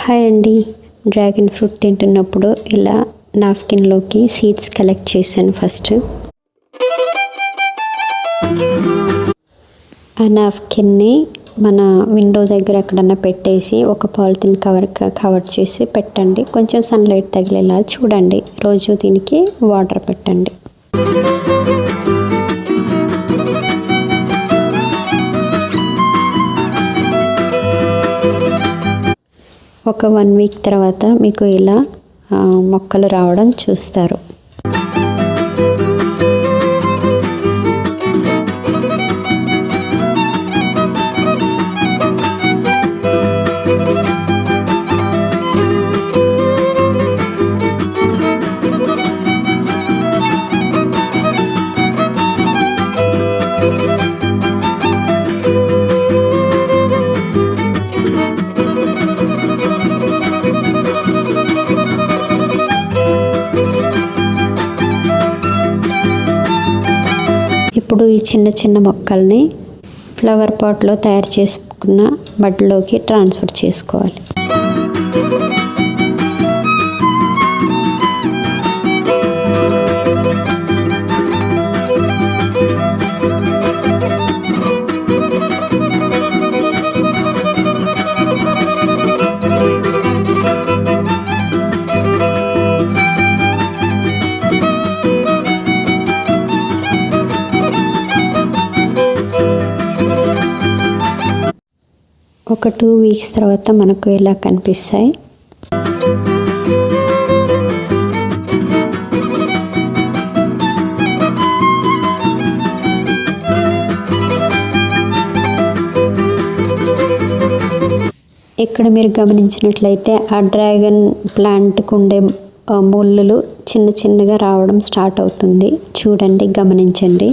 Hi అండి. Dragon fruit తింటున్నప్పుడు ఇలా నాప్కిన్లోకి సీడ్స్ కలెక్ట్ చేశాను. ఫస్ట్ ఆ నాప్కిన్ని మన విండో దగ్గర ఎక్కడన్నా పెట్టేసి ఒక పాలిథిన్ కవర్ చేసి పెట్టండి. కొంచెం సన్లైట్ తగిలేలా చూడండి. రోజు దీనికి వాటర్ పెట్టండి. ఒక 1 వీక్ తర్వాత మీకు ఇలా మొక్కలు రావడం చూస్తారు. ఇప్పుడు ఈ చిన్న చిన్న మొక్కల్ని ఫ్లవర్ పాట్లో తయారు చేసుకున్న మడ్లోకి ట్రాన్స్ఫర్ చేసుకోవాలి. ఒక 2 వీక్స్ తర్వాత మనకు ఇలా కనిపిస్తాయి. ఇక్కడ మీరు గమనించినట్లయితే ఆ డ్రాగన్ ప్లాంట్కు ఉండే ముళ్ళులు చిన్న చిన్నగా రావడం స్టార్ట్ అవుతుంది. చూడండి, గమనించండి.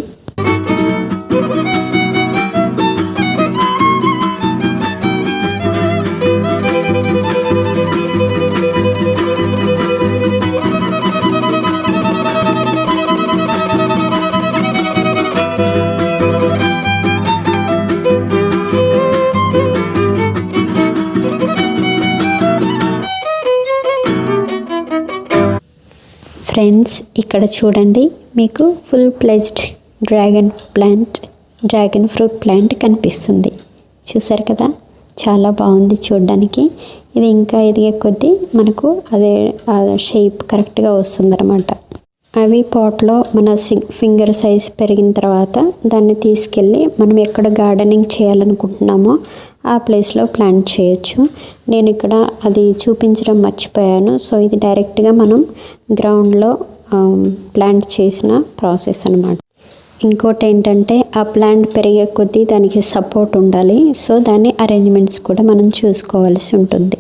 ఫ్రెండ్స్, ఇక్కడ చూడండి, మీకు full pledged dragon fruit plant కనిపిస్తుంది. చూసారు కదా, చాలా బాగుంది చూడడానికి. ఇది ఇంకా ఎదిగే కొద్దీ మనకు అదే షేప్ కరెక్ట్గా వస్తుందన్నమాట. అవి పాట్లో మన ఫింగర్ సైజ్ పెరిగిన తర్వాత దాన్ని తీసుకెళ్ళి మనం ఎక్కడ గార్డెనింగ్ చేయాలనుకుంటున్నామో ఆ ప్లేస్లో ప్లాంట్ చేయొచ్చు. నేను ఇక్కడ అది చూపించడం మర్చిపోయాను. సో ఇది డైరెక్ట్గా మనం గ్రౌండ్లో ప్లాంట్ చేసిన ప్రాసెస్ అన్నమాట. ఇంకోటి ఏంటంటే ఆ ప్లాంట్ పెరిగే కొద్దీ దానికి సపోర్ట్ ఉండాలి. సో దాని అరేంజ్మెంట్స్ కూడా మనం చూసుకోవాల్సి ఉంటుంది.